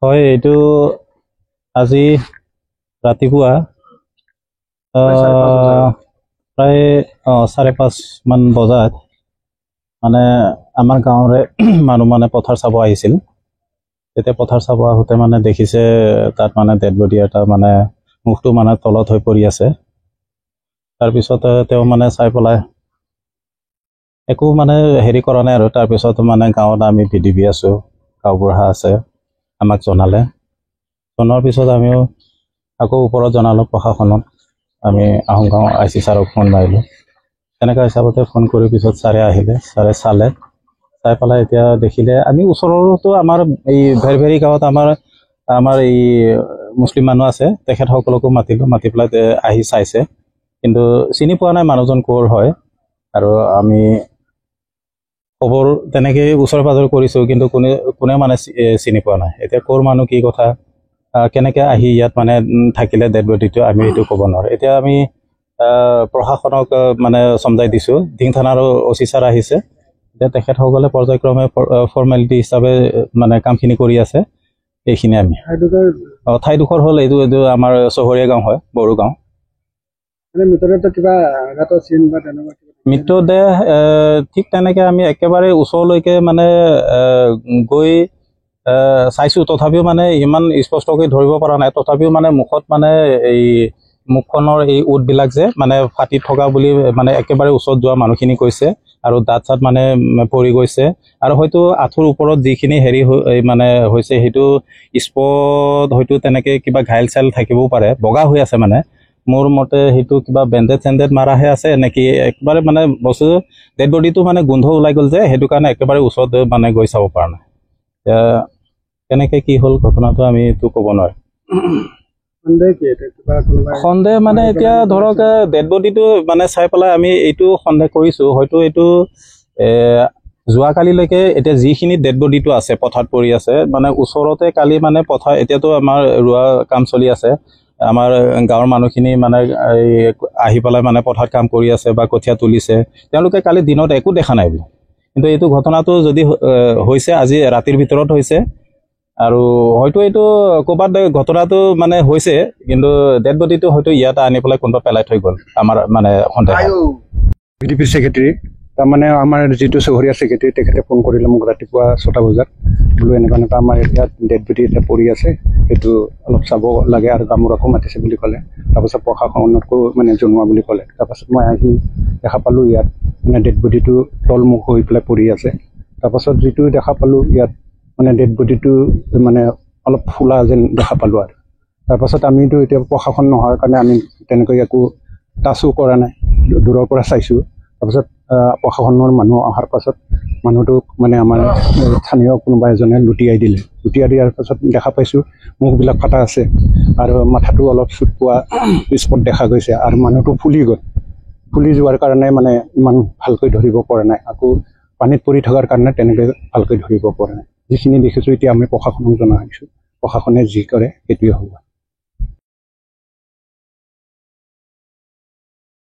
হয়, এইটো আজি ৰাতিপুৱা প্ৰায় 5:30 মান বজাত মানে আমাৰ গাঁৱৰে মানুহ মানে পথাৰ চাব আহিছিল। তেতিয়া পথাৰ চাব আহোঁতে মানে দেখিছে তাত মানে ডেড বডি এটা মানে মুখটো মানে তলত হৈ পৰি আছে। তাৰপিছত তেওঁ মানে চাই পেলাই একো মানে হেৰি কৰা নাই আৰু। তাৰপিছত মানে গাঁৱত আমি VDP আছোঁ, গাঁওবুঢ়া আছে, আমাক জনালে। জনোৱাৰ পিছত আমিও আকৌ ওপৰত জনালোঁ প্ৰশাসনক। আমি আহোম গাঁও IC ছাৰক ফোন মাৰিলোঁ। তেনেকুৱা হিচাপতে ফোন কৰি পিছত ছাৰে আহিলে, ছাৰে চালে, চাই পেলাই এতিয়া দেখিলে আমি ওচৰতো আমাৰ এই ভেৰভেৰি গাঁৱত আমাৰ এই মুছলিম মানুহ আছে, তেখেতসকলকো মাতিলোঁ, মাতি পেলাই আহি চাইছে, কিন্তু চিনি পোৱা নাই মানুহজন ক'ৰ হয়। আৰু আমি খবৰ তেনেকৈ ওচৰে পাজৰে কৰিছোঁ, কিন্তু কোনে মানে চিনি পোৱা নাই। এতিয়া ক'ৰ মানুহ, কি কথা, কেনেকৈ আহি ইয়াত মানে থাকিলে ডেড বডিটো, আমি এইটো ক'ব নোৱাৰোঁ। এতিয়া আমি প্ৰশাসনক মানে চমজাই দিছোঁ। দিং থানাৰো OC ছাৰ আহিছে। এতিয়া তেখেতসকলে পৰ্যায়ক্ৰমে ফৰ্মেলিটি হিচাপে মানে কামখিনি কৰি আছে। এইখিনি আমি ঠাইডোখৰ হ'ল এইটো আমাৰ চহৰীয়া গাঁও হয়, বড়ো গাঁও। মৃতদেহ ঠিক তেনেকৈ আমি একেবাৰে ওচৰলৈকে মানে গৈ চাইছোঁ, তথাপিও মানে ইমান স্পষ্টকৈ ধৰিব পৰা নাই। তথাপিও মানে মুখত মানে এই মুখখনৰ এই ওঁঠবিলাক যে মানে ফাটি থকা বুলি মানে একেবাৰে ওচৰত যোৱা মানুহখিনি কৈছে। আৰু দাঁত চাত মানে পৰি গৈছে, আৰু হয়তো আঁঠুৰ ওপৰত যিখিনি হেৰি মানে হৈছে সেইটো স্পট হয়তো তেনেকৈ কিবা ঘাইল চাইল থাকিবও পাৰে, বগা হৈ আছে মানে। মোৰ মতে সেইটো কিবা বেণ্ডেড চেণ্ডেড মাৰাহে আছে নেকি, একেবাৰে মানে বস্তু ডেড বডিটো মানে গোন্ধ ওলাই গ'ল যে, সেইটো কাৰণে একেবাৰে ওচৰত মানে গৈ চাব পৰা নাই। এতিয়া কেনেকৈ কি হ'ল ঘটনাটো আমি এইটো ক'ব নোৱাৰোঁ। সন্দেহ মানে এতিয়া ধৰক ডেড বডিটো মানে চাই পেলাই আমি এইটো সন্দেহ কৰিছোঁ, হয়তো এইটো যোৱাকালিলৈকে এতিয়া যিখিনি ডেড বডিটো আছে পথাৰত পৰি আছে, মানে ওচৰতে কালি মানে পথাৰ, এতিয়াতো আমাৰ ৰোৱা কাম চলি আছে, আমাৰ গাঁৱৰ মানুহখিনি মানে আহি পেলাই মানে পথাৰত কাম কৰি আছে বা কঠীয়া তুলিছে, তেওঁলোকে কালি দিনত একো দেখা নাই বোলে। কিন্তু এইটো ঘটনাটো যদি হৈছে আজি ৰাতিৰ ভিতৰত হৈছে, আৰু হয়তো এইটো ক'ৰবাত ঘটনাটো মানে হৈছে, কিন্তু ডেড বডিটো হয়তো ইয়াতে আনি পেলাই কোনোবা পেলাই থৈ গ'ল, আমাৰ মানে সন্দেহ। VDP ছেক্ৰেটাৰী, তাৰমানে আমাৰ যিটো চহৰীয়া ছেক্ৰেটাৰী, তেখেতে ফোন কৰিলে মোক ৰাতিপুৱা 6টা বজাত, বোলো এনেকুৱা আমাৰ ইয়াত ডেড বডি এটা পৰি আছে, সেইটো অলপ চাব লাগে, আৰু গামোৰাকো মাতিছে বুলি ক'লে। তাৰপাছত প্ৰশাসনকো মানে জনোৱা বুলি ক'লে। তাৰপাছত মই আহি দেখা পালোঁ ইয়াত মানে ডেড বডিটো তলমুখ হৈ পেলাই পৰি আছে। তাৰপাছত যিটো দেখা পালোঁ ইয়াত মানে ডেড বডিটো মানে অলপ ফুলা যেন দেখা পালোঁ। আৰু তাৰপাছত আমিতো এতিয়া প্ৰশাসন নোহোৱাৰ কাৰণে আমি তেনেকৈ একো টাচো কৰা নাই, দূৰৰ পৰা চাইছোঁ। তাৰপাছত প্ৰশাসনৰ মানুহ অহাৰ পাছত মানুহটোক মানে আমাৰ স্থানীয় কোনোবা এজনে লুটিয়াই দিলে। লুটিয়াই দিয়াৰ পাছত দেখা পাইছোঁ মুখবিলাক ফটা আছে, আৰু মাথাটো অলপ চুট পোৱা স্পট দেখা গৈছে, আৰু মানুহটো ফুলি গ'ল। ফুলি যোৱাৰ কাৰণে মানে ইমান ভালকৈ ধৰিব পৰা নাই, আকৌ পানীত পৰি থকাৰ কাৰণে তেনেকৈ ভালকৈ ধৰিব পৰা নাই। যিখিনি দেখিছোঁ এতিয়া আমি প্ৰশাসনক জনাইছোঁ, প্ৰশাসনে যি কৰে সেইটোৱে হ'ব।